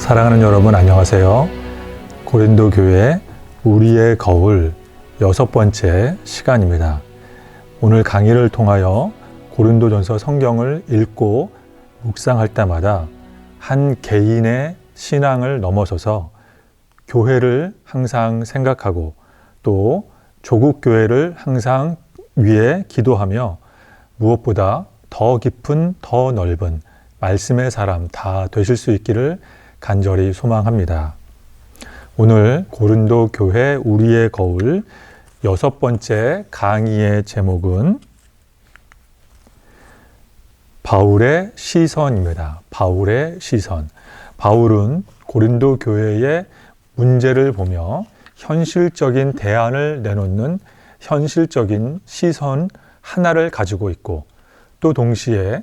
사랑하는 여러분 안녕하세요. 고린도 교회 우리의 거울 6번째 시간입니다. 오늘 강의를 통하여 고린도전서 성경을 읽고 묵상할 때마다 한 개인의 신앙을 넘어서서 교회를 항상 생각하고 또 조국 교회를 항상 위해 기도하며 무엇보다 더 깊은 더 넓은 말씀의 사람 다 되실 수 있기를 간절히 소망합니다. 오늘 고린도 교회 우리의 거울 6번째 강의의 제목은 바울의 시선입니다. 바울의 시선. 바울은 고린도 교회의 문제를 보며 현실적인 대안을 내놓는 현실적인 시선 하나를 가지고 있고 또 동시에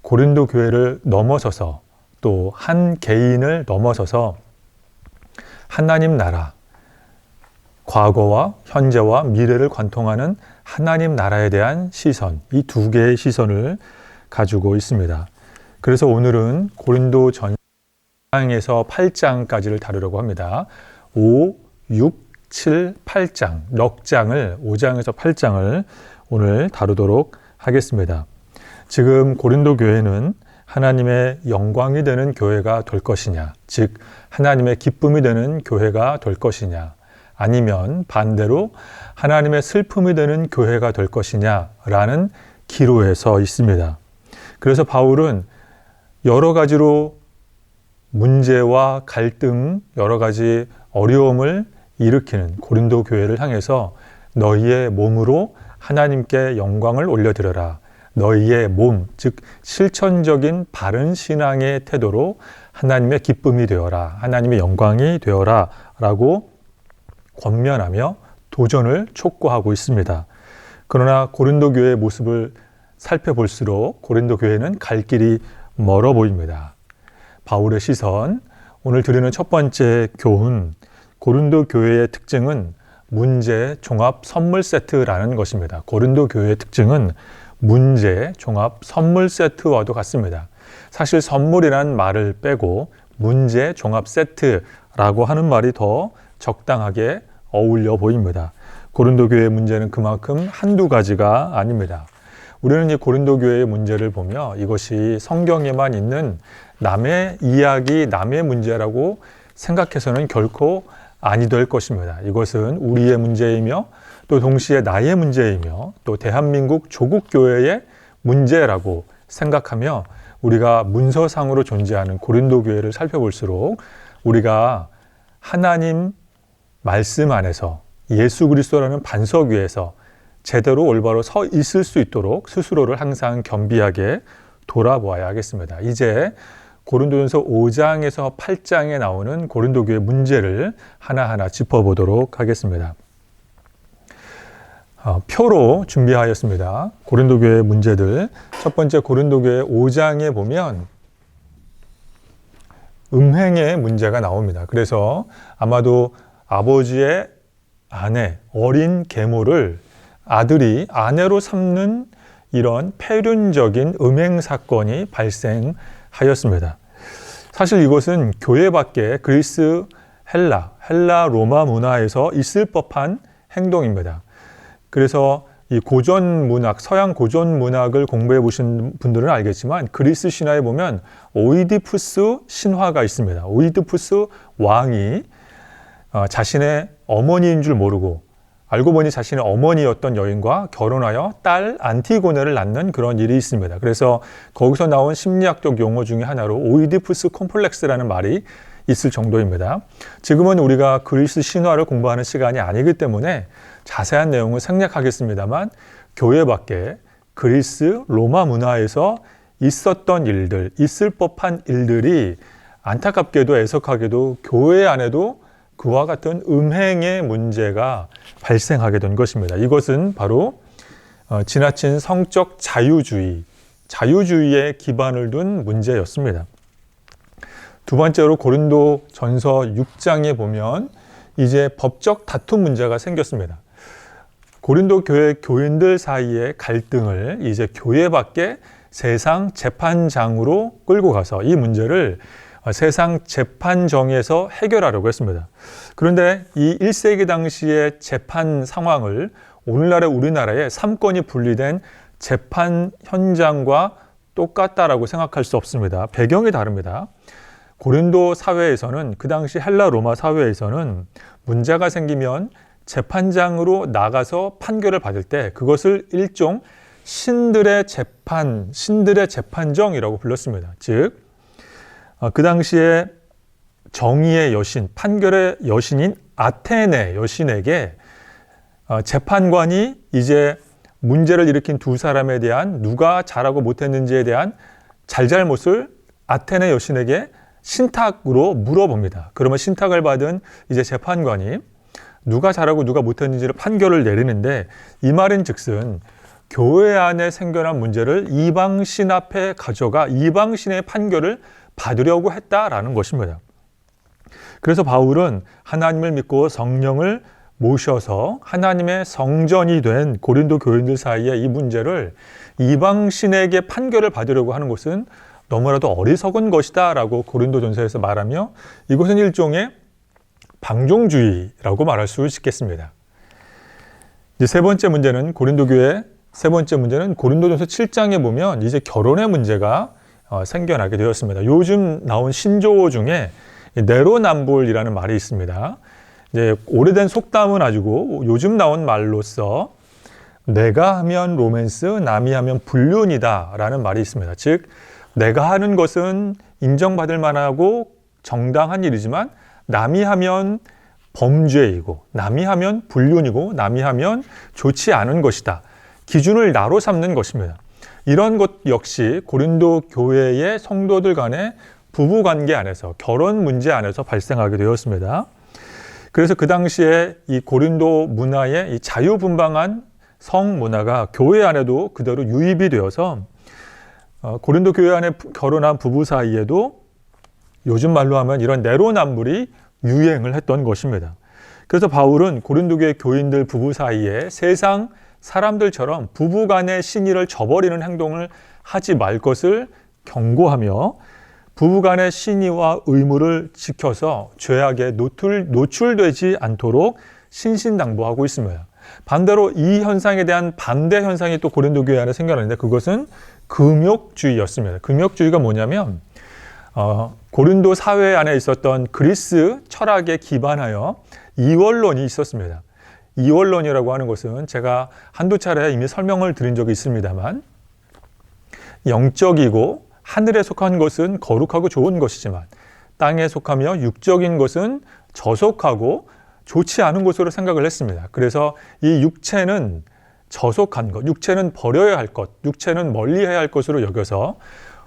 고린도 교회를 넘어서서 또 한 개인을 넘어서서 하나님 나라, 과거와 현재와 미래를 관통하는 하나님 나라에 대한 시선, 이 두 개의 시선을 가지고 있습니다. 그래서 오늘은 고린도 전서에서 8장까지를 다루려고 합니다. 5, 6, 7, 8장, 넉 장을 5장에서 8장을 오늘 다루도록 하겠습니다. 지금 고린도 교회는 하나님의 영광이 되는 교회가 될 것이냐, 즉 하나님의 기쁨이 되는 교회가 될 것이냐, 아니면 반대로 하나님의 슬픔이 되는 교회가 될 것이냐라는 기로에 서 있습니다. 그래서 바울은 여러 가지로 문제와 갈등, 여러 가지 어려움을 일으키는 고린도 교회를 향해서 너희의 몸으로 하나님께 영광을 올려드려라. 너희의 몸, 즉 실천적인 바른 신앙의 태도로 하나님의 기쁨이 되어라, 하나님의 영광이 되어라 라고 권면하며 도전을 촉구하고 있습니다. 그러나 고린도 교회의 모습을 살펴볼수록 고린도 교회는 갈 길이 멀어 보입니다. 바울의 시선, 오늘 드리는 첫 번째 교훈, 고린도 교회의 특징은 문제 종합 선물 세트라는 것입니다. 고린도 교회의 특징은 문제 종합 선물 세트와도 같습니다. 사실 선물이란 말을 빼고 문제 종합 세트라고 하는 말이 더 적당하게 어울려 보입니다. 고린도 교회의 문제는 그만큼 한두 가지가 아닙니다. 우리는 이 고린도 교회의 문제를 보며 이것이 성경에만 있는 남의 이야기, 남의 문제라고 생각해서는 결코 아니 될 것입니다. 이것은 우리의 문제이며 또 동시에 나의 문제이며 또 대한민국 조국교회의 문제라고 생각하며 우리가 문서상으로 존재하는 고린도 교회를 살펴볼수록 우리가 하나님 말씀 안에서 예수 그리스도라는 반석 위에서 제대로 올바로 서 있을 수 있도록 스스로를 항상 겸비하게 돌아보아야 하겠습니다. 이제 고린도전서 5장에서 8장에 나오는 고린도 교회 문제를 하나하나 짚어보도록 하겠습니다. 표로 준비하였습니다. 고린도 교회의 문제들. 첫 번째 고린도 교회 5장에 보면 음행의 문제가 나옵니다. 그래서 아마도 아버지의 아내, 어린 계모를 아들이 아내로 삼는 이런 폐륜적인 음행 사건이 발생하였습니다. 사실 이것은 교회 밖에 그리스, 헬라 로마 문화에서 있을 법한 행동입니다. 그래서 이 고전 문학, 서양 고전 문학을 공부해 보신 분들은 알겠지만 그리스 신화에 보면 오이디푸스 신화가 있습니다. 오이디푸스 왕이 자신의 어머니인 줄 모르고 알고 보니 자신의 어머니였던 여인과 결혼하여 딸 안티고네를 낳는 그런 일이 있습니다. 그래서 거기서 나온 심리학적 용어 중에 하나로 오이디푸스 콤플렉스라는 말이 있을 정도입니다. 지금은 우리가 그리스 신화를 공부하는 시간이 아니기 때문에 자세한 내용을 생략하겠습니다만 교회 밖에 그리스, 로마 문화에서 있었던 일들, 있을 법한 일들이 안타깝게도 애석하게도 교회 안에도 그와 같은 음행의 문제가 발생하게 된 것입니다. 이것은 바로 지나친 성적 자유주의에 기반을 둔 문제였습니다. 두 번째로 고린도 전서 6장에 보면 이제 법적 다툼 문제가 생겼습니다. 고린도 교회 교인들 사이의 갈등을 이제 교회 밖에 세상 재판장으로 끌고 가서 이 문제를 세상 재판정에서 해결하려고 했습니다. 그런데 이 1세기 당시의 재판 상황을 오늘날의 우리나라의 3권이 분리된 재판 현장과 똑같다라고 생각할 수 없습니다. 배경이 다릅니다. 고린도 사회에서는, 그 당시 헬라 로마 사회에서는 문제가 생기면 재판장으로 나가서 판결을 받을 때 그것을 일종 신들의 재판, 신들의 재판정이라고 불렀습니다. 즉, 그 당시에 정의의 여신, 판결의 여신인 아테네 여신에게 재판관이 이제 문제를 일으킨 두 사람에 대한, 누가 잘하고 못했는지에 대한 잘잘못을 아테네 여신에게 신탁으로 물어봅니다. 그러면 신탁을 받은 이제 재판관이 누가 잘하고 누가 못했는지를 판결을 내리는데, 이 말인 즉슨 교회 안에 생겨난 문제를 이방신 앞에 가져가 이방신의 판결을 받으려고 했다라는 것입니다. 그래서 바울은 하나님을 믿고 성령을 모셔서 하나님의 성전이 된 고린도 교인들 사이에 이 문제를 이방신에게 판결을 받으려고 하는 것은 너무나도 어리석은 것이다 라고 고린도전서에서 말하며, 이것은 일종의 방종주의라고 말할 수 있겠습니다. 이제 세 번째 문제는 고린도전서 7장에 보면 이제 결혼의 문제가 생겨나게 되었습니다. 요즘 나온 신조어 중에 내로남불이라는 말이 있습니다. 이제 오래된 속담은 아니고 요즘 나온 말로서 내가 하면 로맨스, 남이 하면 불륜이다 라는 말이 있습니다. 즉, 내가 하는 것은 인정받을 만하고 정당한 일이지만 남이 하면 범죄이고, 남이 하면 불륜이고, 남이 하면 좋지 않은 것이다. 기준을 나로 삼는 것입니다. 이런 것 역시 고린도 교회의 성도들 간의 부부관계 안에서, 결혼 문제 안에서 발생하게 되었습니다. 그래서 그 당시에 이 고린도 문화의 이 자유분방한 성 문화가 교회 안에도 그대로 유입이 되어서 고린도 교회 안에 결혼한 부부 사이에도 요즘 말로 하면 이런 내로남불이 유행을 했던 것입니다. 그래서 바울은 고린도 교회 교인들 부부 사이에 세상 사람들처럼 부부 간의 신의를 저버리는 행동을 하지 말 것을 경고하며, 부부 간의 신의와 의무를 지켜서 죄악에 노출되지 않도록 신신당부하고 있습니다. 반대로 이 현상에 대한 반대 현상이 또 고린도 교회 안에 생겨났는데, 그것은 금욕주의였습니다. 금욕주의가 뭐냐면 고린도 사회 안에 있었던 그리스 철학에 기반하여 이원론이 있었습니다. 이원론이라고 하는 것은 제가 한두 차례 이미 설명을 드린 적이 있습니다만, 영적이고 하늘에 속한 것은 거룩하고 좋은 것이지만 땅에 속하며 육적인 것은 저속하고 좋지 않은 것으로 생각을 했습니다. 그래서 이 육체는 저속한 것, 육체는 버려야 할 것, 육체는 멀리해야 할 것으로 여겨서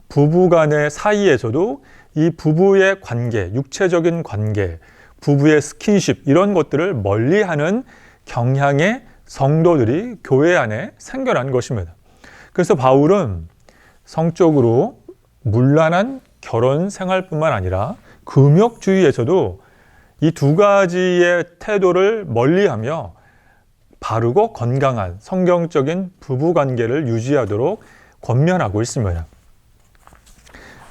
부부간의 사이에서도 이 부부의 관계, 육체적인 관계, 부부의 스킨십, 이런 것들을 멀리하는 경향의 성도들이 교회 안에 생겨난 것입니다. 그래서 바울은 성적으로 문란한 결혼 생활뿐만 아니라 금욕주의에서도 이 두 가지의 태도를 멀리하며 바르고 건강한 성경적인 부부관계를 유지하도록 권면하고 있습니다.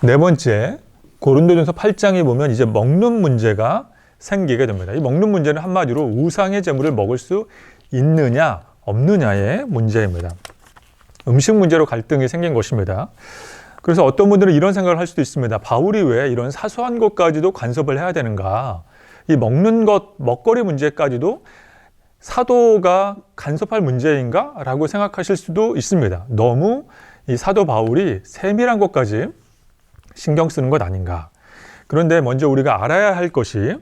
네 번째, 고린도전서 8장에 보면 이제 먹는 문제가 생기게 됩니다. 이 먹는 문제는 한마디로 우상의 제물을 먹을 수 있느냐 없느냐의 문제입니다. 음식 문제로 갈등이 생긴 것입니다. 그래서 어떤 분들은 이런 생각을 할 수도 있습니다. 바울이 왜 이런 사소한 것까지도 간섭을 해야 되는가? 이 먹는 것, 먹거리 문제까지도 사도가 간섭할 문제인가? 라고 생각하실 수도 있습니다. 너무 이 사도 바울이 세밀한 것까지 신경 쓰는 것 아닌가? 그런데 먼저 우리가 알아야 할 것이,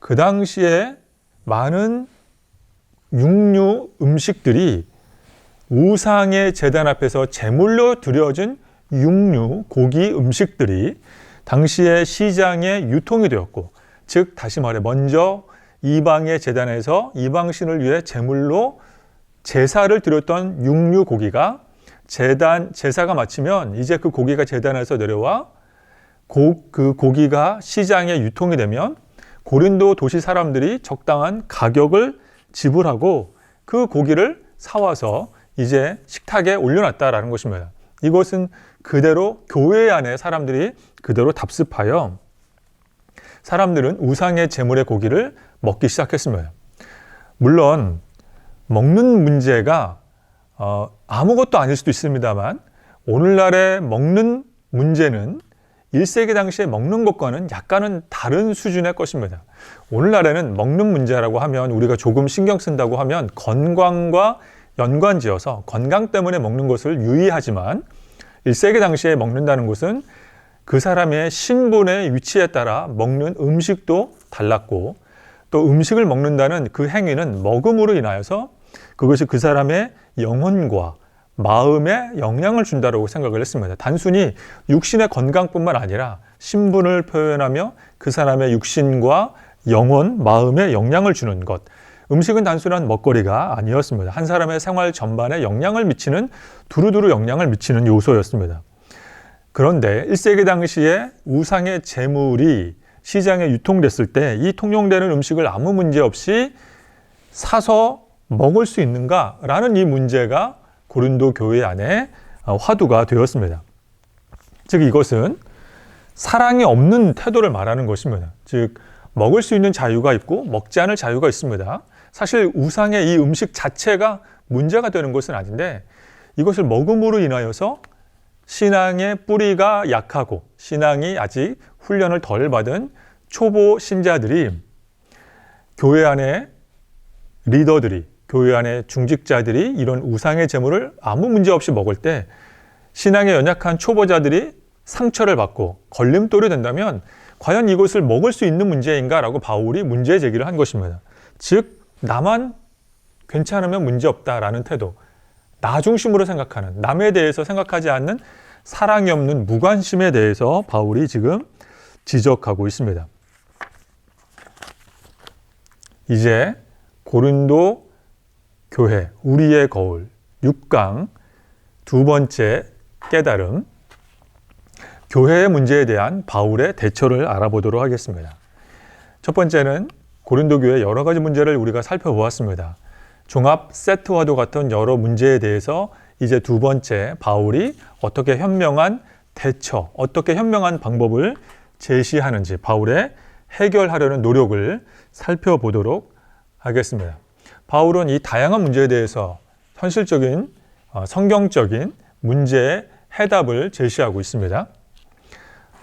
그 당시에 많은 육류 음식들이 우상의 제단 앞에서 제물로 드려진 육류, 고기 음식들이 당시의 시장에 유통이 되었고, 즉 다시 말해 먼저 이방의 제단에서 이방신을 위해 제물로 제사를 드렸던 육류 고기가 제사가 마치면 이제 그 고기가 제단에서 내려와 그 고기가 시장에 유통이 되면 고린도 도시 사람들이 적당한 가격을 지불하고 그 고기를 사와서 이제 식탁에 올려놨다라는 것입니다. 이것은 그대로 교회 안에 사람들이 그대로 답습하여 사람들은 우상의 제물의 고기를 먹기 시작했습니다. 물론 먹는 문제가 아무것도 아닐 수도 있습니다만 오늘날의 먹는 문제는 1세기 당시에 먹는 것과는 약간은 다른 수준의 것입니다. 오늘날에는 먹는 문제라고 하면 우리가 조금 신경 쓴다고 하면 건강과 연관지어서 건강 때문에 먹는 것을 유의하지만 1세기 당시에 먹는다는 것은 그 사람의 신분의 위치에 따라 먹는 음식도 달랐고 또 음식을 먹는다는 그 행위는 먹음으로 인하여서 그것이 그 사람의 영혼과 마음에 영향을 준다고 생각을 했습니다. 단순히 육신의 건강뿐만 아니라 신분을 표현하며 그 사람의 육신과 영혼, 마음에 영향을 주는 것. 음식은 단순한 먹거리가 아니었습니다. 한 사람의 생활 전반에 영향을 미치는, 두루두루 영향을 미치는 요소였습니다. 그런데 1세기 당시에 우상의 제물이 시장에 유통됐을 때 이 통용되는 음식을 아무 문제 없이 사서 먹을 수 있는가라는 이 문제가 고린도 교회 안에 화두가 되었습니다. 즉 이것은 사랑이 없는 태도를 말하는 것입니다. 즉 먹을 수 있는 자유가 있고 먹지 않을 자유가 있습니다. 사실 우상의 이 음식 자체가 문제가 되는 것은 아닌데 이것을 먹음으로 인하여서 신앙의 뿌리가 약하고 신앙이 아직 훈련을 덜 받은 초보 신자들이 교회 안에 리더들이 교회 안에 중직자들이 이런 우상의 제물을 아무 문제 없이 먹을 때 신앙에 연약한 초보자들이 상처를 받고 걸림돌이 된다면 과연 이것을 먹을 수 있는 문제인가라고 바울이 문제 제기를 한 것입니다. 즉 나만 괜찮으면 문제없다라는 태도, 나 중심으로 생각하는, 남에 대해서 생각하지 않는 사랑이 없는 무관심에 대해서 바울이 지금 지적하고 있습니다. 이제 고린도 교회, 우리의 거울, 6강 두 번째 깨달음, 교회의 문제에 대한 바울의 대처를 알아보도록 하겠습니다. 첫 번째는 고린도 교회의 여러 가지 문제를 우리가 살펴보았습니다. 종합 세트와도 같은 여러 문제에 대해서 이제 두 번째 바울이 어떻게 현명한 대처, 어떻게 현명한 방법을 제시하는지 바울의 해결하려는 노력을 살펴보도록 하겠습니다. 바울은 이 다양한 문제에 대해서 현실적인 성경적인 문제의 해답을 제시하고 있습니다.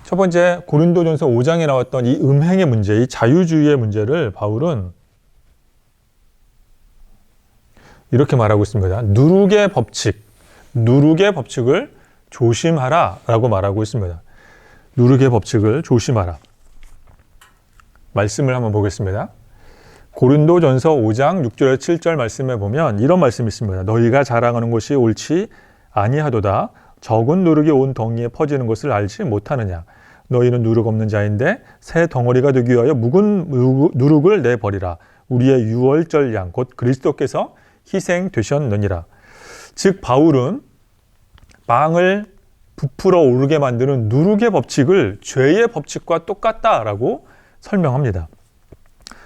첫 번째 고린도전서 5장에 나왔던 이 음행의 문제, 이 자유주의의 문제를 바울은 이렇게 말하고 있습니다. 누룩의 법칙을 조심하라 라고 말하고 있습니다. 누룩의 법칙을 조심하라. 말씀을 한번 보겠습니다. 고린도전서 5장 6절에 7절 말씀에 보면 이런 말씀이 있습니다. 너희가 자랑하는 것이 옳지 아니하도다. 적은 누룩이 온 덩이에 퍼지는 것을 알지 못하느냐. 너희는 누룩 없는 자인데 새 덩어리가 되기 위하여 묵은 누룩을 내버리라. 우리의 유월절 양 곧 그리스도께서 희생되셨느니라. 즉 바울은 빵을 부풀어 오르게 만드는 누룩의 법칙을 죄의 법칙과 똑같다라고 설명합니다.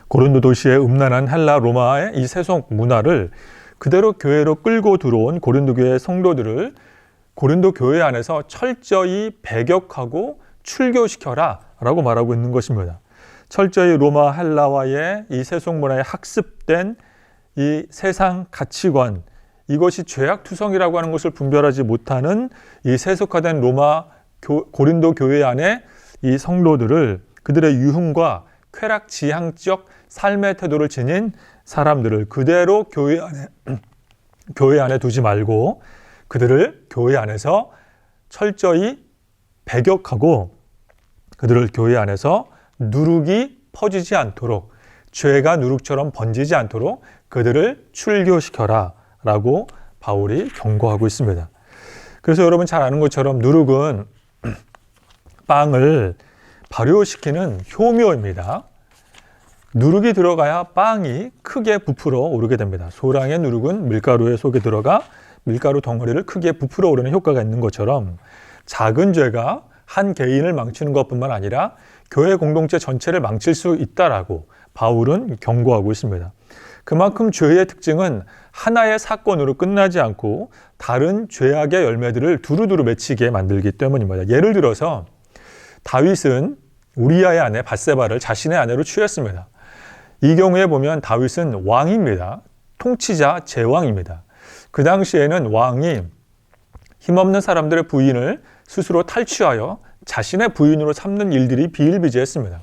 고린도 도시의 음란한 헬라 로마의 이 세속 문화를 그대로 교회로 끌고 들어온 고린도 교회 성도들을 고린도 교회 안에서 철저히 배격하고 출교시켜라 라고 말하고 있는 것입니다. 철저히 로마 헬라와의 이 세속 문화에 학습된 이 세상 가치관, 이것이 죄악투성이라고 하는 것을 분별하지 못하는 이 세속화된 로마 고린도 교회 안에 이 성도들을 그들의 유흥과 쾌락지향적 삶의 태도를 지닌 사람들을 그대로 교회 안에 두지 말고 그들을 교회 안에서 철저히 배격하고 그들을 교회 안에서 누룩이 퍼지지 않도록, 죄가 누룩처럼 번지지 않도록 그들을 출교시켜라 라고 바울이 경고하고 있습니다. 그래서 여러분 잘 아는 것처럼 누룩은 빵을 발효시키는 효묘입니다. 누룩이 들어가야 빵이 크게 부풀어 오르게 됩니다. 소량의 누룩은 밀가루에 속에 들어가 밀가루 덩어리를 크게 부풀어 오르는 효과가 있는 것처럼 작은 죄가 한 개인을 망치는 것뿐만 아니라 교회 공동체 전체를 망칠 수 있다라고 바울은 경고하고 있습니다. 그만큼 죄의 특징은 하나의 사건으로 끝나지 않고 다른 죄악의 열매들을 두루두루 맺히게 만들기 때문입니다. 예를 들어서 다윗은 우리아의 아내 밧세바를 자신의 아내로 취했습니다. 이 경우에 보면 다윗은 왕입니다. 통치자 제왕입니다. 그 당시에는 왕이 힘없는 사람들의 부인을 스스로 탈취하여 자신의 부인으로 삼는 일들이 비일비재했습니다.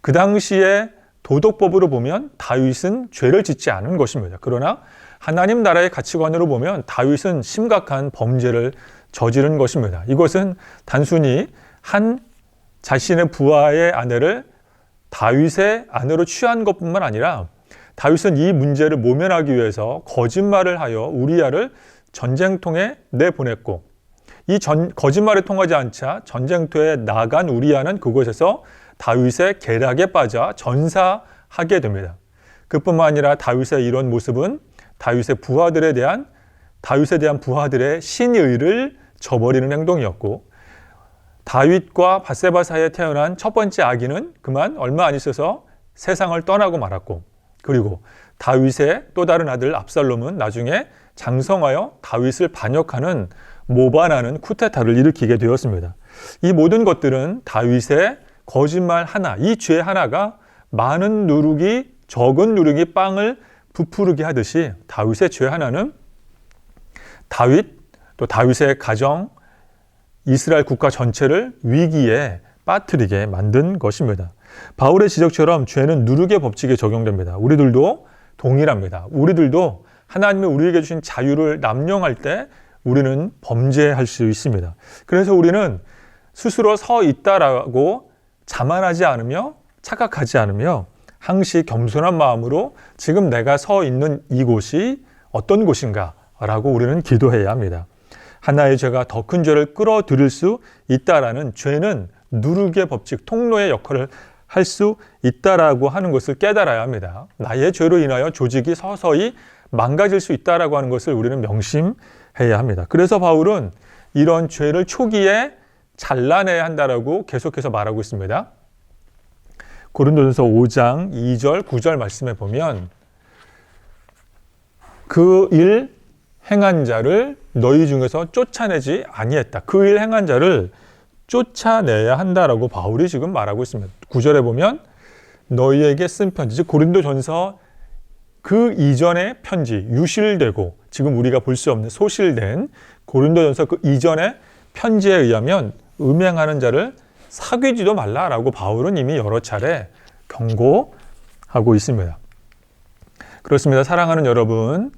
그 당시에 도덕법으로 보면 다윗은 죄를 짓지 않은 것입니다. 그러나 하나님 나라의 가치관으로 보면 다윗은 심각한 범죄를 저지른 것입니다. 이것은 단순히 한 자신의 부하의 아내를 다윗의 아내로 취한 것뿐만 아니라 다윗은 이 문제를 모면하기 위해서 거짓말을 하여 우리아를 전쟁통에 내보냈고 이 거짓말이 통하지 않자 전쟁터에 나간 우리아는 그곳에서 다윗의 계략에 빠져 전사하게 됩니다. 그뿐만 아니라 다윗의 이런 모습은 다윗에 대한 부하들의 신의를 저버리는 행동이었고 다윗과 밧세바 사이에 태어난 첫 번째 아기는 그만 얼마 안 있어서 세상을 떠나고 말았고 그리고 다윗의 또 다른 아들 압살롬은 나중에 장성하여 다윗을 반역하는 모반하는 쿠데타를 일으키게 되었습니다. 이 모든 것들은 다윗의 거짓말 하나, 이 죄 하나가 많은 누룩이 적은 누룩이 빵을 부풀게 하듯이 다윗의 죄 하나는 또 다윗의 가정, 이스라엘 국가 전체를 위기에 빠뜨리게 만든 것입니다. 바울의 지적처럼 죄는 누룩의 법칙에 적용됩니다. 우리들도 동일합니다. 우리들도 하나님이 우리에게 주신 자유를 남용할 때 우리는 범죄할 수 있습니다. 그래서 우리는 스스로 서 있다라고 자만하지 않으며 착각하지 않으며 항시 겸손한 마음으로 지금 내가 서 있는 이곳이 어떤 곳인가 라고 우리는 기도해야 합니다. 하나의 죄가 더 큰 죄를 끌어들일 수 있다라는 죄는 누룩의 법칙, 통로의 역할을 할 수 있다라고 하는 것을 깨달아야 합니다. 나의 죄로 인하여 조직이 서서히 망가질 수 있다라고 하는 것을 우리는 명심해야 합니다. 그래서 바울은 이런 죄를 초기에 잘라내야 한다라고 계속해서 말하고 있습니다. 고린도전서 5장 2절, 9절 말씀에 보면 그 일 행한 자를 너희 중에서 쫓아내지 아니했다. 그 일 행한 자를 쫓아내야 한다라고 바울이 지금 말하고 있습니다. 9절에 보면 너희에게 쓴 편지, 즉 고린도전서 그 이전의 편지, 유실되고 지금 우리가 볼 수 없는 소실된 고린도전서 그 이전의 편지에 의하면 음행하는 자를 사귀지도 말라라고 바울은 이미 여러 차례 경고하고 있습니다. 그렇습니다. 사랑하는 여러분,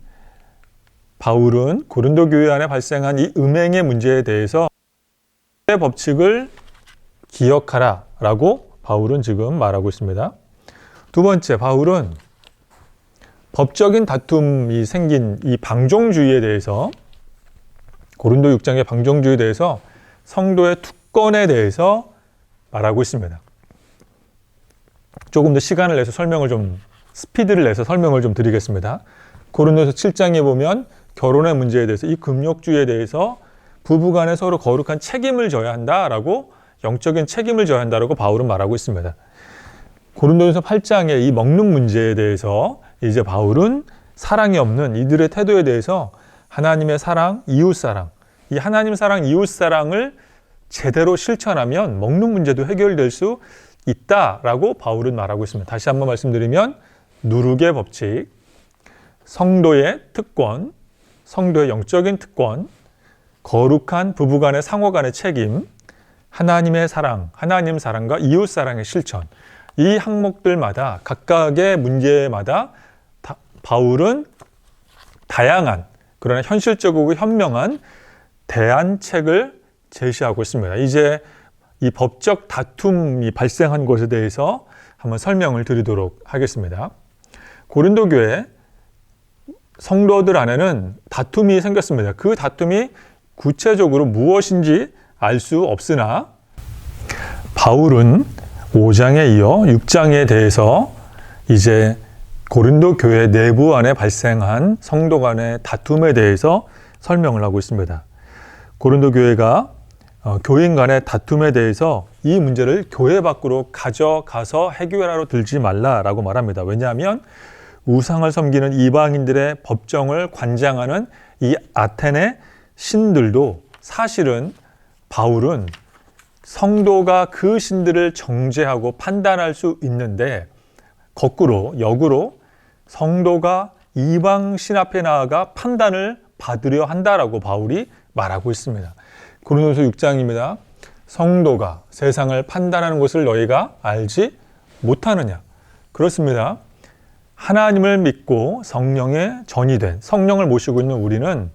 바울은 고린도 교회 안에 발생한 이 음행의 문제에 대해서 법칙을 기억하라 라고 바울은 지금 말하고 있습니다. 두 번째, 바울은 법적인 다툼이 생긴 이 방종주의에 대해서 고린도 6장의 방종주의에 대해서 성도의 특권에 대해서 말하고 있습니다. 조금 더 시간을 내서 스피드를 내서 설명을 좀 드리겠습니다. 고린도서 7장에 보면 결혼의 문제에 대해서 이 금욕주의에 대해서 부부간에 서로 거룩한 책임을 져야 한다라고 영적인 책임을 져야 한다라고 바울은 말하고 있습니다. 고린도전서 8장의 이 먹는 문제에 대해서 이제 바울은 사랑이 없는 이들의 태도에 대해서 하나님의 사랑, 이웃사랑, 이 하나님 사랑, 이웃사랑을 제대로 실천하면 먹는 문제도 해결될 수 있다라고 바울은 말하고 있습니다. 다시 한번 말씀드리면 누룩의 법칙, 성도의 특권, 성도의 영적인 특권, 거룩한 부부간의 상호간의 책임, 하나님의 사랑, 하나님 사랑과 이웃 사랑의 실천, 이 항목들마다 각각의 문제마다 바울은 다양한 그러나 현실적이고 현명한 대안책을 제시하고 있습니다. 이제 이 법적 다툼이 발생한 것에 대해서 한번 설명을 드리도록 하겠습니다. 고린도 교회 성도들 안에는 다툼이 생겼습니다. 그 다툼이 구체적으로 무엇인지 알 수 없으나 바울은 5장에 이어 6장에 대해서 이제 고린도 교회 내부 안에 발생한 성도 간의 다툼에 대해서 설명을 하고 있습니다. 고린도 교회가 교인 간의 다툼에 대해서 이 문제를 교회 밖으로 가져가서 해결하러 들지 말라라고 말합니다. 왜냐하면 우상을 섬기는 이방인들의 법정을 관장하는 이 아테네 신들도 사실은 바울은 성도가 그 신들을 정죄하고 판단할 수 있는데 거꾸로 역으로 성도가 이방 신 앞에 나아가 판단을 받으려 한다라고 바울이 말하고 있습니다. 고린도서 6장입니다. 성도가 세상을 판단하는 것을 너희가 알지 못하느냐? 그렇습니다. 하나님을 믿고 성령의 전이 된 성령을 모시고 있는 우리는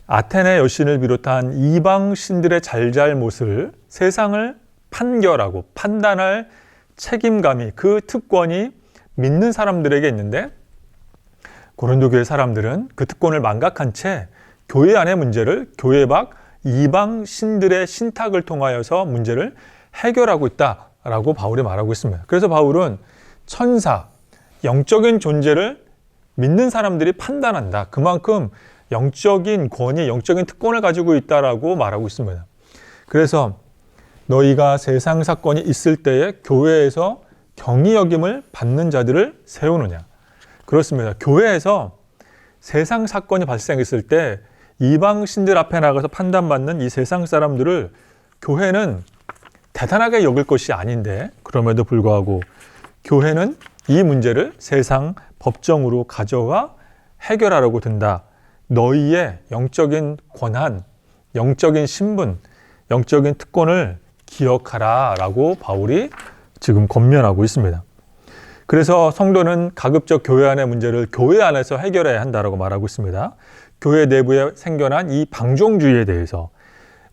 아테네 여신을 비롯한 이방 신들의 잘잘못을 세상을 판결하고 판단할 책임감이, 그 특권이 믿는 사람들에게 있는데 고린도 교회 사람들은 그 특권을 망각한 채 교회 안의 문제를 교회 밖 이방 신들의 신탁을 통하여서 문제를 해결하고 있다라고 바울이 말하고 있습니다. 그래서 바울은 천사, 영적인 존재를 믿는 사람들이 판단한다. 그만큼 영적인 권위, 영적인 특권을 가지고 있다라고 말하고 있습니다. 그래서 너희가 세상 사건이 있을 때에 교회에서 경히 여김을 받는 자들을 세우느냐. 그렇습니다. 교회에서 세상 사건이 발생했을 때 이방 신들 앞에 나가서 판단받는 이 세상 사람들을 교회는 대단하게 여길 것이 아닌데 그럼에도 불구하고 교회는 이 문제를 세상 법정으로 가져와 해결하려고 든다. 너희의 영적인 권한, 영적인 신분, 영적인 특권을 기억하라 라고 바울이 지금 권면하고 있습니다. 그래서 성도는 가급적 교회 안의 문제를 교회 안에서 해결해야 한다고 말하고 있습니다. 교회 내부에 생겨난 이 방종주의에 대해서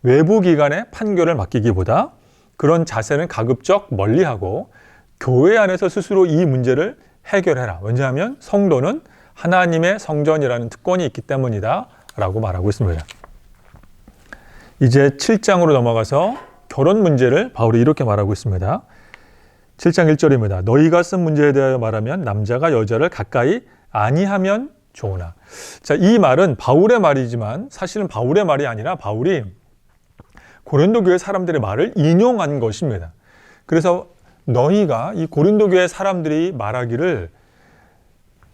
외부 기관의 판결을 맡기기보다 그런 자세는 가급적 멀리하고 교회 안에서 스스로 이 문제를 해결해라. 왜냐하면 성도는 하나님의 성전이라는 특권이 있기 때문이다 라고 말하고 있습니다. 이제 7장으로 넘어가서 결혼 문제를 바울이 이렇게 말하고 있습니다. 7장 1절입니다. 너희가 쓴 문제에 대하여 말하면 남자가 여자를 가까이 아니하면 좋으나. 자, 이 말은 바울의 말이지만 사실은 바울의 말이 아니라 바울이 고린도 교회 사람들의 말을 인용한 것입니다. 그래서 너희가 이 고린도 교회 사람들이 말하기를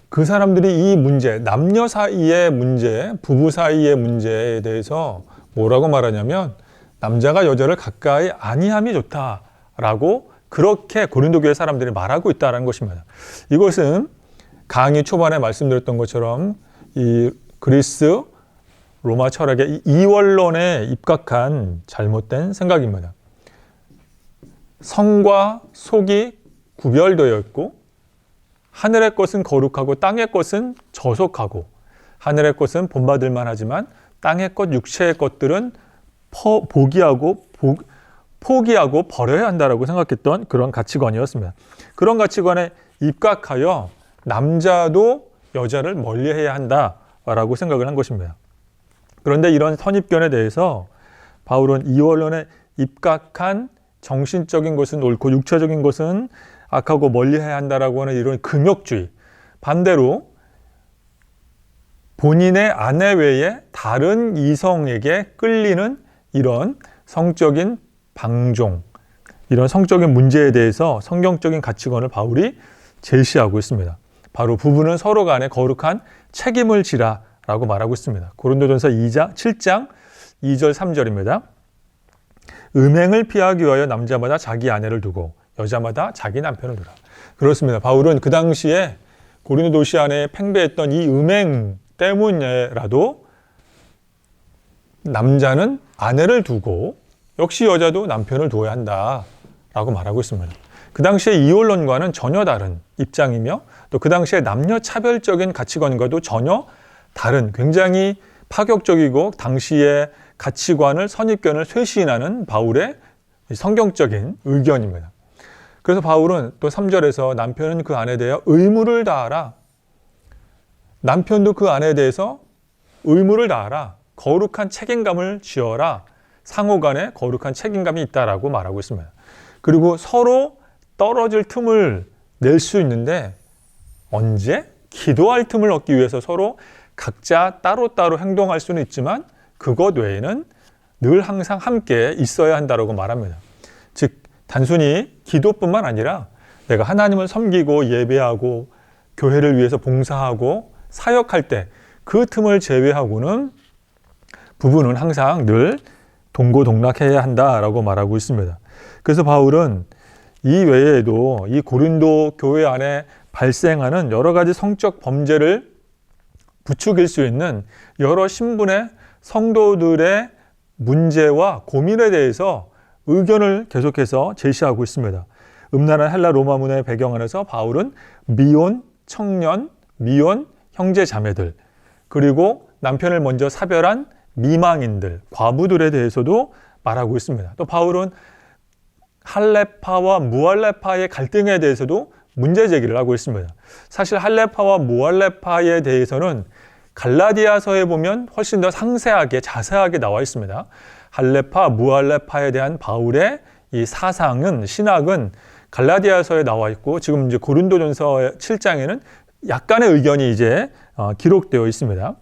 그 사람들이 이 문제, 남녀 사이의 문제, 부부 사이의 문제에 대해서 뭐라고 말하냐면 남자가 여자를 가까이 아니함이 좋다라고 그렇게 고린도 교회 사람들이 말하고 있다는 것입니다. 이것은 강의 초반에 말씀드렸던 것처럼 이 그리스 로마 철학의 이원론에 입각한 잘못된 생각입니다. 성과 속이 구별되어 있고 하늘의 것은 거룩하고 땅의 것은 저속하고 하늘의 것은 본받을 만하지만 땅의 것, 육체의 것들은 포기하고 버려야 한다라고 생각했던 그런 가치관이었습니다. 그런 가치관에 입각하여 남자도 여자를 멀리해야 한다라고 생각을 한 것입니다. 그런데 이런 선입견에 대해서 바울은 이원론에 입각한 정신적인 것은 옳고 육체적인 것은 악하고 멀리해야 한다라고 하는 이런 금욕주의, 반대로 본인의 아내 외에 다른 이성에게 끌리는 이런 성적인 방종, 이런 성적인 문제에 대해서 성경적인 가치관을 바울이 제시하고 있습니다. 바로 부부는 서로 간에 거룩한 책임을 지라라고 말하고 있습니다. 고린도전서 7장 2절 3절입니다. 음행을 피하기 위하여 남자마다 자기 아내를 두고 여자마다 자기 남편을 두라. 그렇습니다. 바울은 그 당시에 고린도 도시 안에 팽배했던 이 음행 때문에라도 남자는 아내를 두고 역시 여자도 남편을 두어야 한다라고 말하고 있습니다. 그 당시에 이원론과는 전혀 다른 입장이며 또 그 당시에 남녀 차별적인 가치관과도 전혀 다른 굉장히 파격적이고 당시의 가치관을 선입견을 쇄신하는 바울의 성경적인 의견입니다. 그래서 바울은 또 3절에서 남편은 그 아내에 대해 의무를 다하라. 남편도 그 아내에 대해서 의무를 다하라. 거룩한 책임감을 지어라. 상호 간에 거룩한 책임감이 있다라고 말하고 있습니다. 그리고 서로 떨어질 틈을 낼 수 있는데 언제? 기도할 틈을 얻기 위해서 서로 각자 따로따로 행동할 수는 있지만 그것 외에는 늘 항상 함께 있어야 한다고 말합니다. 즉 단순히 기도뿐만 아니라 내가 하나님을 섬기고 예배하고 교회를 위해서 봉사하고 사역할 때 그 틈을 제외하고는 부부는 항상 늘 동고동락해야 한다라고 말하고 있습니다. 그래서 바울은 이 외에도 이 고린도 교회 안에 발생하는 여러 가지 성적 범죄를 부추길 수 있는 여러 신분의 성도들의 문제와 고민에 대해서 의견을 계속해서 제시하고 있습니다. 음란한 헬라 로마문의 배경 안에서 바울은 미혼 청년, 미혼 형제 자매들, 그리고 남편을 먼저 사별한 미망인들, 과부들에 대해서도 말하고 있습니다. 또 바울은 할레파와 무할레파의 갈등에 대해서도 문제 제기를 하고 있습니다. 사실 할레파와 무할레파에 대해서는 갈라디아서에 보면 훨씬 더 상세하게 자세하게 나와 있습니다. 할레파, 무할레파에 대한 바울의 이 사상은, 신학은 갈라디아서에 나와 있고, 지금 이제 고린도전서 7장에는 약간의 의견이 이제 기록되어 있습니다.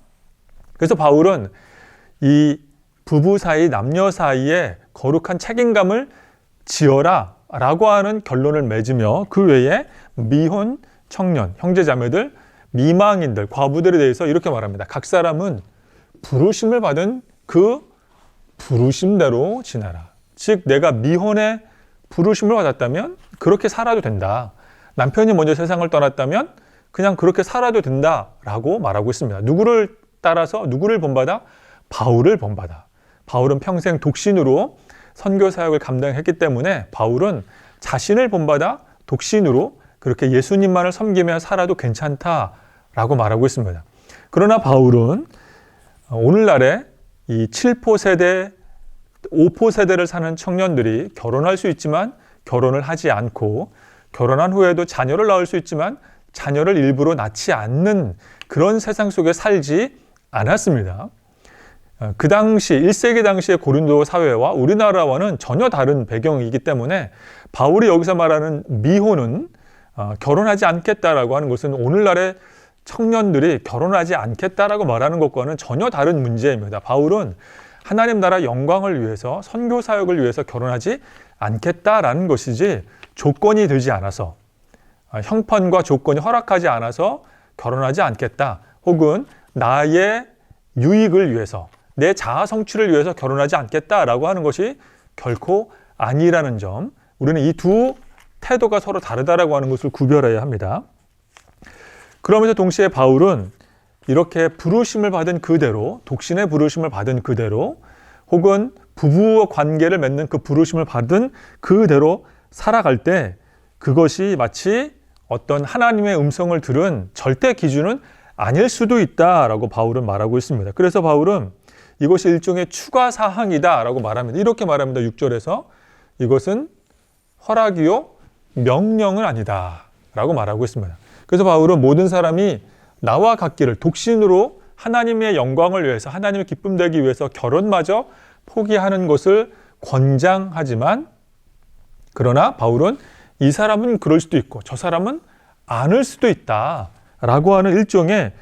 그래서 바울은 이 부부 사이, 남녀 사이에 거룩한 책임감을 지어라 라고 하는 결론을 맺으며 그 외에 미혼, 청년, 형제자매들, 미망인들, 과부들에 대해서 이렇게 말합니다. 각 사람은 부르심을 받은 그 부르심대로 지내라. 즉 내가 미혼의 부르심을 받았다면 그렇게 살아도 된다. 남편이 먼저 세상을 떠났다면 그냥 그렇게 살아도 된다라고 말하고 있습니다. 누구를 따라서 누구를 본받아? 바울을 본받아. 바울은 평생 독신으로 선교 사역을 감당했기 때문에 바울은 자신을 본받아 독신으로 그렇게 예수님만을 섬기며 살아도 괜찮다라고 말하고 있습니다. 그러나 바울은 오늘날에 이 7포 세대, 5포 세대를 사는 청년들이 결혼할 수 있지만 결혼을 하지 않고, 결혼한 후에도 자녀를 낳을 수 있지만 자녀를 일부러 낳지 않는 그런 세상 속에 살지 않았습니다. 그 당시 1세기 당시의 고린도 사회와 우리나라와는 전혀 다른 배경이기 때문에 바울이 여기서 말하는 미혼은 결혼하지 않겠다라고 하는 것은 오늘날의 청년들이 결혼하지 않겠다라고 말하는 것과는 전혀 다른 문제입니다. 바울은 하나님 나라 영광을 위해서, 선교 사역을 위해서 결혼하지 않겠다라는 것이지, 조건이 되지 않아서, 형편과 조건이 허락하지 않아서 결혼하지 않겠다, 혹은 나의 유익을 위해서, 내 자아 성취를 위해서 결혼하지 않겠다라고 하는 것이 결코 아니라는 점, 우리는 이 두 태도가 서로 다르다라고 하는 것을 구별해야 합니다. 그러면서 동시에 바울은 이렇게 부르심을 받은 그대로, 독신의 부르심을 받은 그대로, 혹은 부부 관계를 맺는 그 부르심을 받은 그대로 살아갈 때 그것이 마치 어떤 하나님의 음성을 들은 절대 기준은 아닐 수도 있다라고 바울은 말하고 있습니다. 그래서 바울은 이것이 일종의 추가 사항이다라고 말합니다. 이렇게 말합니다. 6절에서 이것은 허락이요 명령은 아니다라고 말하고 있습니다. 그래서 바울은 모든 사람이 나와 같기를, 독신으로 하나님의 영광을 위해서, 하나님의 기쁨 되기 위해서 결혼마저 포기하는 것을 권장하지만, 그러나 바울은 이 사람은 그럴 수도 있고 저 사람은 아닐 수도 있다라고 하는 일종의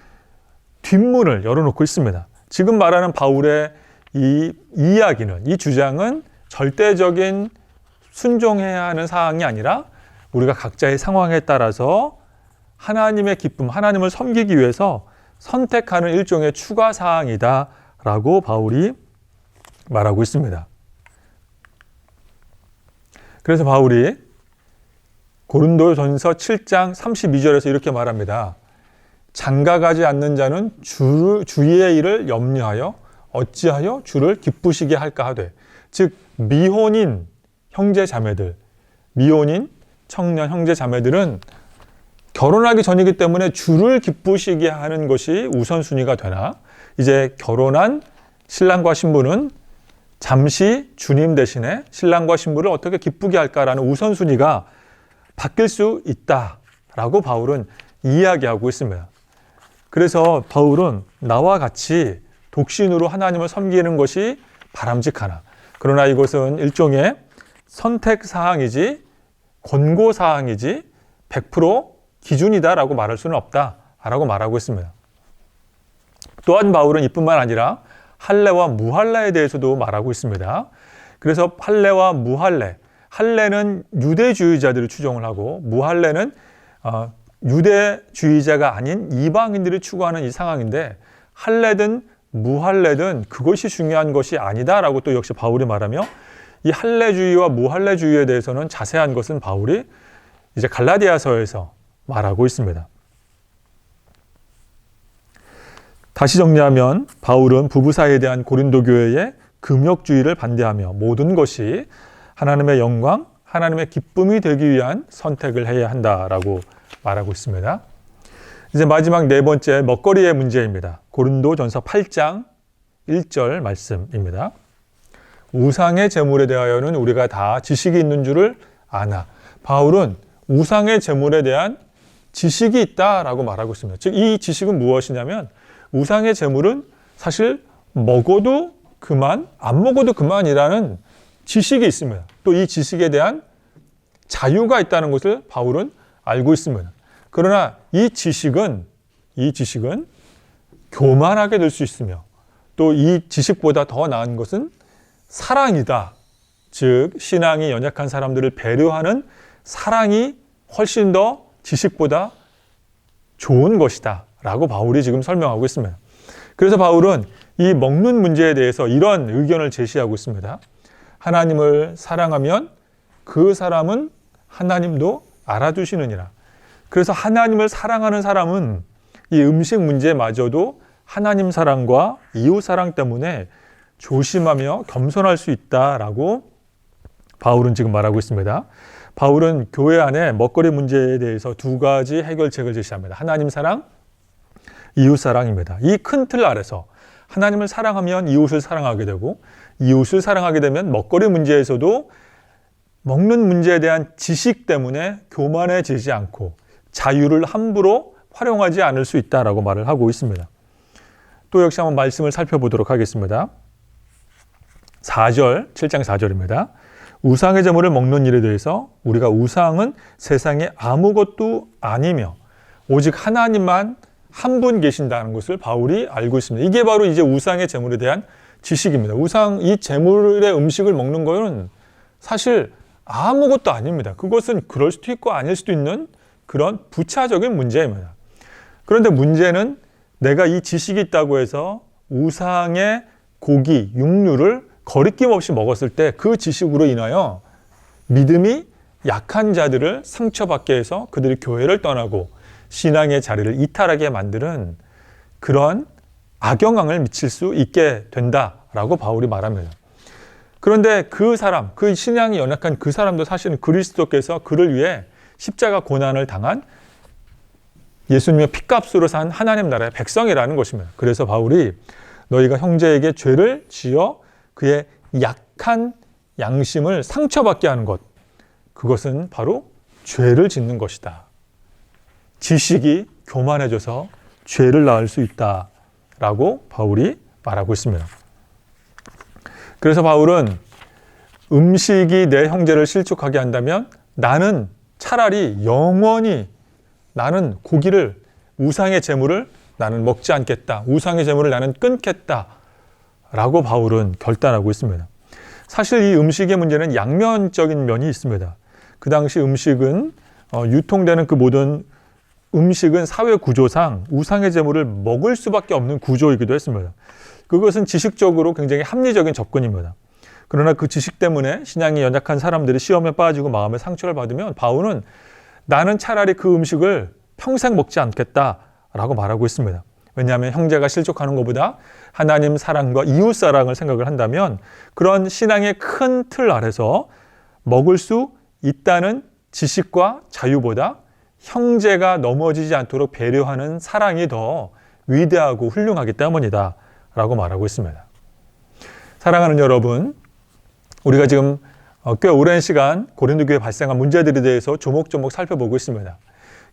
뒷문을 열어놓고 있습니다. 지금 말하는 바울의 이 이야기는, 이 주장은 절대적인 순종해야 하는 사항이 아니라 우리가 각자의 상황에 따라서 하나님의 기쁨, 하나님을 섬기기 위해서 선택하는 일종의 추가 사항이다라고 바울이 말하고 있습니다. 그래서 바울이 고린도전서 7장 32절에서 이렇게 말합니다. 장가가지 않는 자는 주의 일을 염려하여 어찌하여 주를 기쁘시게 할까 하되, 즉 미혼인 형제 자매들, 미혼인 청년 형제 자매들은 결혼하기 전이기 때문에 주를 기쁘시게 하는 것이 우선순위가 되나, 이제 결혼한 신랑과 신부는 잠시 주님 대신에 신랑과 신부를 어떻게 기쁘게 할까라는 우선순위가 바뀔 수 있다라고 바울은 이야기하고 있습니다. 그래서 바울은 나와 같이 독신으로 하나님을 섬기는 것이 바람직하나, 그러나 이것은 일종의 선택사항이지 권고사항이지 100% 기준이다라고 말할 수는 없다라고 말하고 있습니다. 또한 바울은 이뿐만 아니라 할례와 무할례에 대해서도 말하고 있습니다. 그래서 할례와 무할례, 할례는 유대주의자들을 추종을 하고 무할례는 유대주의자가 아닌 이방인들이 추구하는 이 상황인데, 할례든 무할례든 그것이 중요한 것이 아니다라고 또 역시 바울이 말하며 이 할례주의와 무할례주의에 대해서는 자세한 것은 바울이 이제 갈라디아서에서 말하고 있습니다. 다시 정리하면 바울은 부부 사이에 대한 고린도 교회의 금욕주의를 반대하며 모든 것이 하나님의 영광, 하나님의 기쁨이 되기 위한 선택을 해야 한다라고 말하고 있습니다. 이제 마지막 네 번째 먹거리의 문제입니다. 고린도전서 8장 1절 말씀입니다. 우상의 제물에 대하여는 우리가 다 지식이 있는 줄을 아나. 바울은 우상의 제물에 대한 지식이 있다라고 말하고 있습니다. 즉 이 지식은 무엇이냐면 우상의 제물은 사실 먹어도 그만, 안 먹어도 그만이라는 지식이 있습니다. 또 이 지식에 대한 자유가 있다는 것을 바울은 알고 있습니다. 그러나 이 지식은 교만하게 될 수 있으며 또 이 지식보다 더 나은 것은 사랑이다. 즉 신앙이 연약한 사람들을 배려하는 사랑이 훨씬 더 지식보다 좋은 것이다 라고 바울이 지금 설명하고 있습니다. 그래서 바울은 이 먹는 문제에 대해서 이런 의견을 제시하고 있습니다. 하나님을 사랑하면 그 사람은 하나님도 알아주시느니라. 그래서 하나님을 사랑하는 사람은 이 음식 문제마저도 하나님 사랑과 이웃 사랑 때문에 조심하며 겸손할 수 있다라고 바울은 지금 말하고 있습니다. 바울은 교회 안에 먹거리 문제에 대해서 두 가지 해결책을 제시합니다. 하나님 사랑, 이웃 사랑입니다. 이 큰 틀 아래서 하나님을 사랑하면 이웃을 사랑하게 되고 이웃을 사랑하게 되면 먹거리 문제에서도 먹는 문제에 대한 지식 때문에 교만해지지 않고 자유를 함부로 활용하지 않을 수 있다라고 말을 하고 있습니다. 또 역시 한번 말씀을 살펴보도록 하겠습니다. 7장 4절입니다. 우상의 제물을 먹는 일에 대해서 우리가 우상은 세상에 아무것도 아니며 오직 하나님만 한 분 계신다는 것을 바울이 알고 있습니다. 이게 바로 이제 우상의 제물에 대한 지식입니다. 이 제물의 음식을 먹는 것은 사실 아무것도 아닙니다. 그것은 그럴 수도 있고 아닐 수도 있는 그런 부차적인 문제입니다. 그런데 문제는 내가 이 지식이 있다고 해서 우상의 고기, 육류를 거리낌 없이 먹었을 때 그 지식으로 인하여 믿음이 약한 자들을 상처받게 해서 그들이 교회를 떠나고 신앙의 자리를 이탈하게 만드는 그런 악영향을 미칠 수 있게 된다라고 바울이 말합니다. 그런데 그 사람, 그 신앙이 연약한 그 사람도 사실은 그리스도께서 그를 위해 십자가 고난을 당한 예수님의 피값으로 산 하나님 나라의 백성이라는 것입니다. 그래서 바울이 너희가 형제에게 죄를 지어 그의 약한 양심을 상처받게 하는 것, 그것은 바로 죄를 짓는 것이다. 지식이 교만해져서 죄를 낳을 수 있다라고 바울이 말하고 있습니다. 그래서 바울은 음식이 내 형제를 실족하게 한다면 나는 차라리 영원히 나는 고기를 우상의 제물을 나는 먹지 않겠다. 우상의 제물을 나는 끊겠다. 라고 바울은 결단하고 있습니다. 사실 이 음식의 문제는 양면적인 면이 있습니다. 그 당시 음식은 유통되는 그 모든 음식은 사회 구조상 우상의 제물을 먹을 수밖에 없는 구조이기도 했습니다. 그것은 지식적으로 굉장히 합리적인 접근입니다. 그러나 그 지식 때문에 신앙이 연약한 사람들이 시험에 빠지고 마음의 상처를 받으면 바울은 나는 차라리 그 음식을 평생 먹지 않겠다라고 말하고 있습니다. 왜냐하면 형제가 실족하는 것보다 하나님 사랑과 이웃 사랑을 생각을 한다면 그런 신앙의 큰 틀 아래서 먹을 수 있다는 지식과 자유보다 형제가 넘어지지 않도록 배려하는 사랑이 더 위대하고 훌륭하기 때문이다 라고 말하고 있습니다. 사랑하는 여러분, 우리가 지금 꽤 오랜 시간 고린도 교회에 발생한 문제들에 대해서 조목조목 살펴보고 있습니다.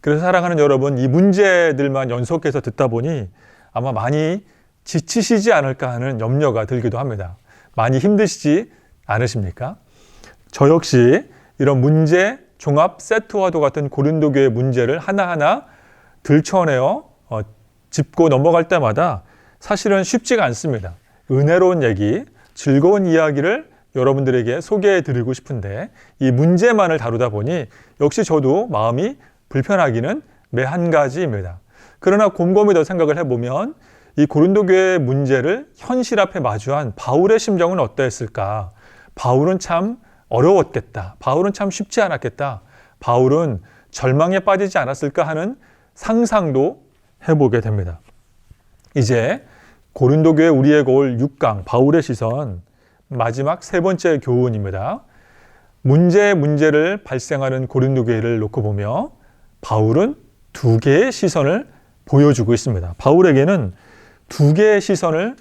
그래서 사랑하는 여러분, 이 문제들만 연속해서 듣다 보니 아마 많이 지치시지 않을까 하는 염려가 들기도 합니다. 많이 힘드시지 않으십니까? 저 역시 이런 문제 종합 세트와도 같은 고린도 교회 문제를 하나하나 들춰내어 짚고 넘어갈 때마다 사실은 쉽지가 않습니다. 은혜로운 얘기, 즐거운 이야기를 여러분들에게 소개해 드리고 싶은데 이 문제만을 다루다 보니 역시 저도 마음이 불편하기는 매 한 가지입니다. 그러나 곰곰이 더 생각을 해보면 이 고린도 교회의 문제를 현실 앞에 마주한 바울의 심정은 어떠했을까? 바울은 참 어려웠겠다. 바울은 참 쉽지 않았겠다. 바울은 절망에 빠지지 않았을까 하는 상상도 해보게 됩니다. 이제 고린도 교회 우리의 거울 6강 바울의 시선 마지막 세 번째 교훈입니다. 문제를 발생하는 고린도 교회를 놓고 보며 바울은 두 개의 시선을 보여주고 있습니다. 바울에게는 두 개의 시선을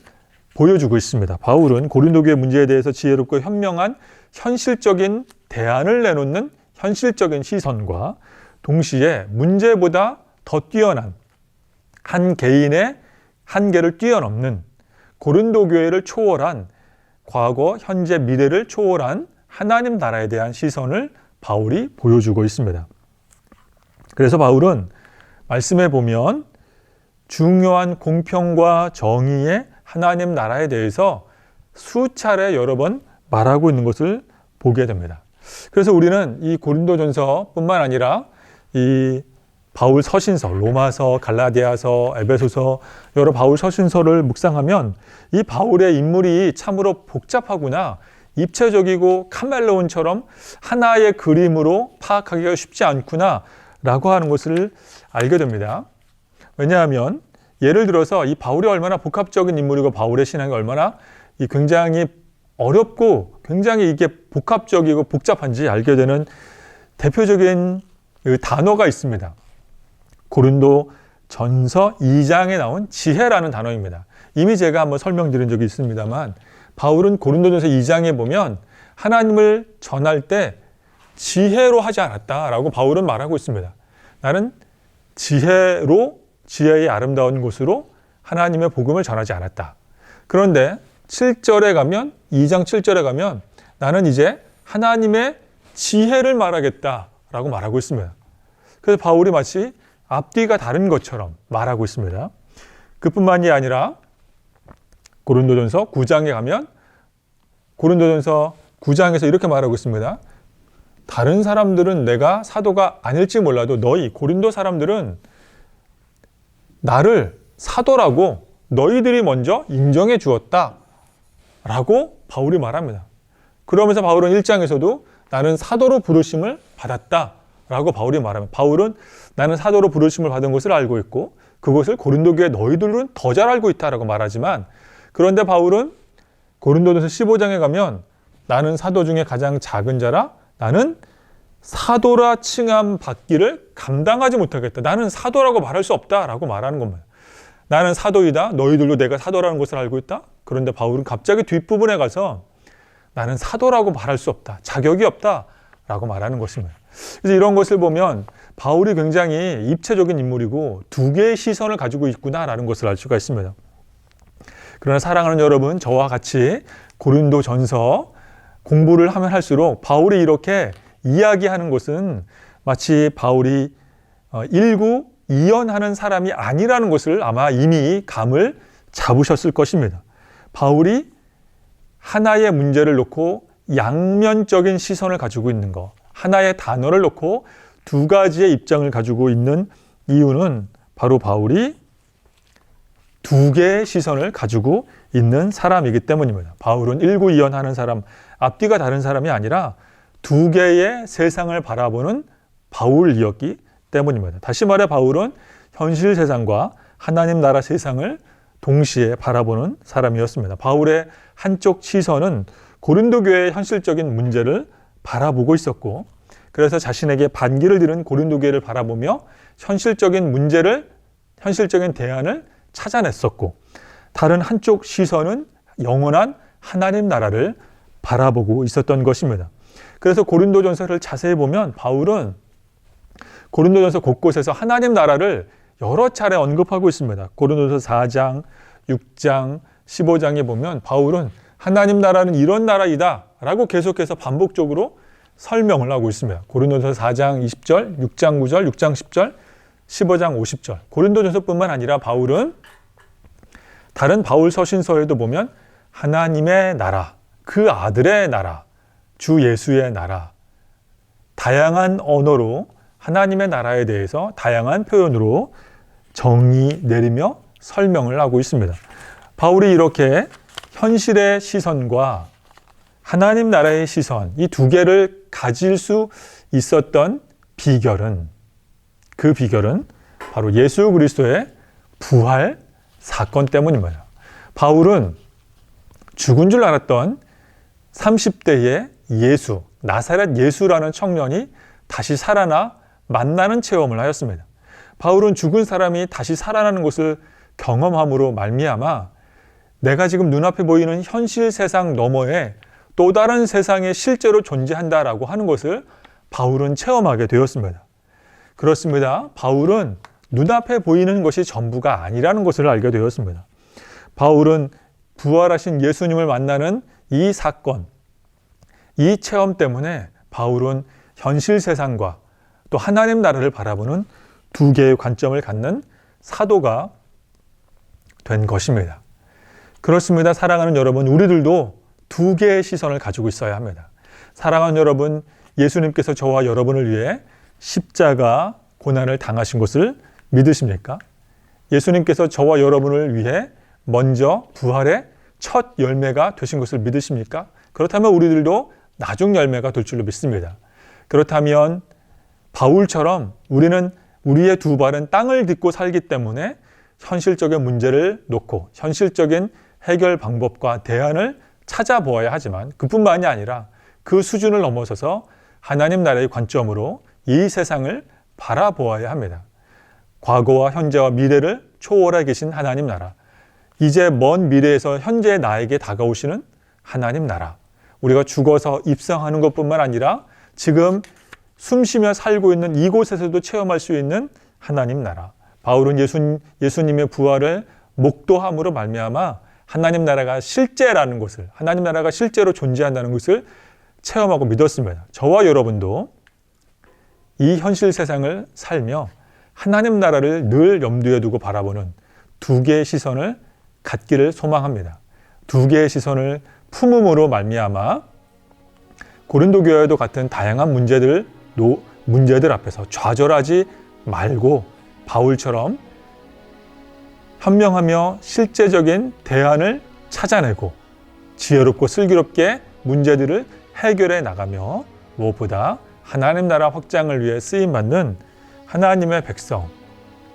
보여주고 있습니다. 바울은 고린도 교회 문제에 대해서 지혜롭고 현명한 현실적인 대안을 내놓는 현실적인 시선과 동시에 문제보다 더 뛰어난 한 개인의 한계를 뛰어넘는 고린도 교회를 초월한 과거, 현재, 미래를 초월한 하나님 나라에 대한 시선을 바울이 보여주고 있습니다. 그래서 바울은 말씀해 보면 중요한 공평과 정의의 하나님 나라에 대해서 수차례 여러 번 말하고 있는 것을 보게 됩니다. 그래서 우리는 이 고린도전서뿐만 아니라 이 바울 서신서, 로마서, 갈라디아서, 에베소서 여러 바울 서신서를 묵상하면 이 바울의 인물이 참으로 복잡하구나, 입체적이고 카멜레온처럼 하나의 그림으로 파악하기가 쉽지 않구나 라고 하는 것을 알게 됩니다. 왜냐하면 예를 들어서 이 바울이 얼마나 복합적인 인물이고 바울의 신앙이 얼마나 이 굉장히 어렵고 굉장히 이게 복합적이고 복잡한지 알게 되는 대표적인 단어가 있습니다. 고린도 전서 2장에 나온 지혜라는 단어입니다. 이미 제가 한번 설명드린 적이 있습니다만 바울은 고린도전서 2장에 보면 하나님을 전할 때 지혜로 하지 않았다라고 바울은 말하고 있습니다. 나는 지혜의 아름다운 곳으로 하나님의 복음을 전하지 않았다. 그런데 7절에 가면 2장 7절에 가면 나는 이제 하나님의 지혜를 말하겠다라고 말하고 있습니다. 그래서 바울이 마치 앞뒤가 다른 것처럼 말하고 있습니다. 그뿐만이 아니라 고린도전서 9장에 가면 고린도전서 9장에서 이렇게 말하고 있습니다. 다른 사람들은 내가 사도가 아닐지 몰라도 너희 고린도 사람들은 나를 사도라고 너희들이 먼저 인정해 주었다 라고 바울이 말합니다. 그러면서 바울은 1장에서도 나는 사도로 부르심을 받았다 라고 바울이 말합니다. 바울은 나는 사도로 부르심을 받은 것을 알고 있고 그것을 고린도 교회 너희들은 더 잘 알고 있다라고 말하지만, 그런데 바울은 고린도전서 15장에 가면 나는 사도 중에 가장 작은 자라 나는 사도라 칭함 받기를 감당하지 못하겠다. 나는 사도라고 말할 수 없다라고 말하는 겁니다. 나는 사도이다. 너희들도 내가 사도라는 것을 알고 있다. 그런데 바울은 갑자기 뒷부분에 가서 나는 사도라고 말할 수 없다. 자격이 없다라고 말하는 것입니다. 그래서 이런 것을 보면 바울이 굉장히 입체적인 인물이고 두 개의 시선을 가지고 있구나라는 것을 알 수가 있습니다. 그러나 사랑하는 여러분, 저와 같이 고린도전서 공부를 하면 할수록 바울이 이렇게 이야기하는 것은 마치 바울이 일구이연하는 사람이 아니라는 것을 아마 이미 감을 잡으셨을 것입니다. 바울이 하나의 문제를 놓고 양면적인 시선을 가지고 있는 것, 하나의 단어를 놓고 두 가지의 입장을 가지고 있는 이유는 바로 바울이 두 개의 시선을 가지고 있는 사람이기 때문입니다. 바울은 일구이연하는 사람, 앞뒤가 다른 사람이 아니라 두 개의 세상을 바라보는 바울이었기 때문입니다. 다시 말해 바울은 현실 세상과 하나님 나라 세상을 동시에 바라보는 사람이었습니다. 바울의 한쪽 시선은 고린도 교회의 현실적인 문제를 바라보고 있었고, 그래서 자신에게 반기를 들은 고린도 교회를 바라보며 현실적인 문제를, 현실적인 대안을 찾아냈었고, 다른 한쪽 시선은 영원한 하나님 나라를 바라보고 있었던 것입니다. 그래서 고린도전서를 자세히 보면 바울은 고린도전서 곳곳에서 하나님 나라를 여러 차례 언급하고 있습니다. 고린도전서 4장, 6장, 15장에 보면 바울은 하나님 나라는 이런 나라이다 라고 계속해서 반복적으로 설명을 하고 있습니다. 고린도전서 4장 20절, 6장 9절, 6장 10절, 15장 50절. 고린도전서뿐만 아니라 바울은 다른 바울 서신서에도 보면 하나님의 나라, 그 아들의 나라, 주 예수의 나라, 다양한 언어로 하나님의 나라에 대해서 다양한 표현으로 정의 내리며 설명을 하고 있습니다. 바울이 이렇게 현실의 시선과 하나님 나라의 시선, 이 두 개를 가질 수 있었던 비결은, 그 비결은 바로 예수 그리스도의 부활 사건 때문입니다. 바울은 죽은 줄 알았던 30대의 예수, 나사렛 예수라는 청년이 다시 살아나 만나는 체험을 하였습니다. 바울은 죽은 사람이 다시 살아나는 것을 경험함으로 말미암아 내가 지금 눈앞에 보이는 현실 세상 너머에 또 다른 세상에 실제로 존재한다라고 하는 것을 바울은 체험하게 되었습니다. 그렇습니다. 바울은 눈앞에 보이는 것이 전부가 아니라는 것을 알게 되었습니다. 바울은 부활하신 예수님을 만나는 이 사건, 이 체험 때문에 바울은 현실 세상과 또 하나님 나라를 바라보는 두 개의 관점을 갖는 사도가 된 것입니다. 그렇습니다. 사랑하는 여러분, 우리들도 두 개의 시선을 가지고 있어야 합니다. 사랑하는 여러분, 예수님께서 저와 여러분을 위해 십자가 고난을 당하신 것을 믿으십니까? 예수님께서 저와 여러분을 위해 먼저 부활의 첫 열매가 되신 것을 믿으십니까? 그렇다면 우리들도 나중 열매가 될 줄로 믿습니다. 그렇다면 바울처럼 우리는 우리의 두 발은 땅을 딛고 살기 때문에 현실적인 문제를 놓고 현실적인 해결 방법과 대안을 찾아보아야 하지만 그뿐만이 아니라 그 수준을 넘어서서 하나님 나라의 관점으로 이 세상을 바라보아야 합니다. 과거와 현재와 미래를 초월해 계신 하나님 나라, 이제 먼 미래에서 현재의 나에게 다가오시는 하나님 나라, 우리가 죽어서 입성하는 것뿐만 아니라 지금 숨쉬며 살고 있는 이곳에서도 체험할 수 있는 하나님 나라. 바울은 예수님의 부활을 목도함으로 말미암아 하나님 나라가 실제라는 것을, 하나님 나라가 실제로 존재한다는 것을 체험하고 믿었습니다. 저와 여러분도 이 현실 세상을 살며 하나님 나라를 늘 염두에 두고 바라보는 두 개의 시선을 갖기를 소망합니다. 두 개의 시선을 품음으로 말미암아 고린도 교회도 같은 다양한 문제들 앞에서 좌절하지 말고 바울처럼 현명하며 실제적인 대안을 찾아내고 지혜롭고 슬기롭게 문제들을 해결해 나가며 무엇보다 하나님 나라 확장을 위해 쓰임받는 하나님의 백성,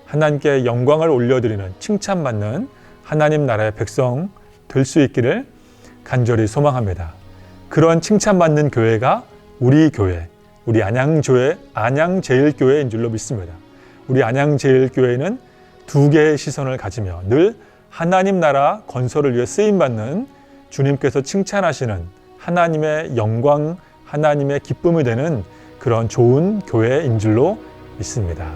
하나님께 영광을 올려드리는 칭찬받는 하나님 나라의 백성 될 수 있기를 간절히 소망합니다. 그런 칭찬받는 교회가 우리 교회, 우리 안양제일교회인 줄로 믿습니다. 우리 안양제일교회는 두 개의 시선을 가지며 늘 하나님 나라 건설을 위해 쓰임받는 주님께서 칭찬하시는 하나님의 영광, 하나님의 기쁨이 되는 그런 좋은 교회인 줄로 믿습니다.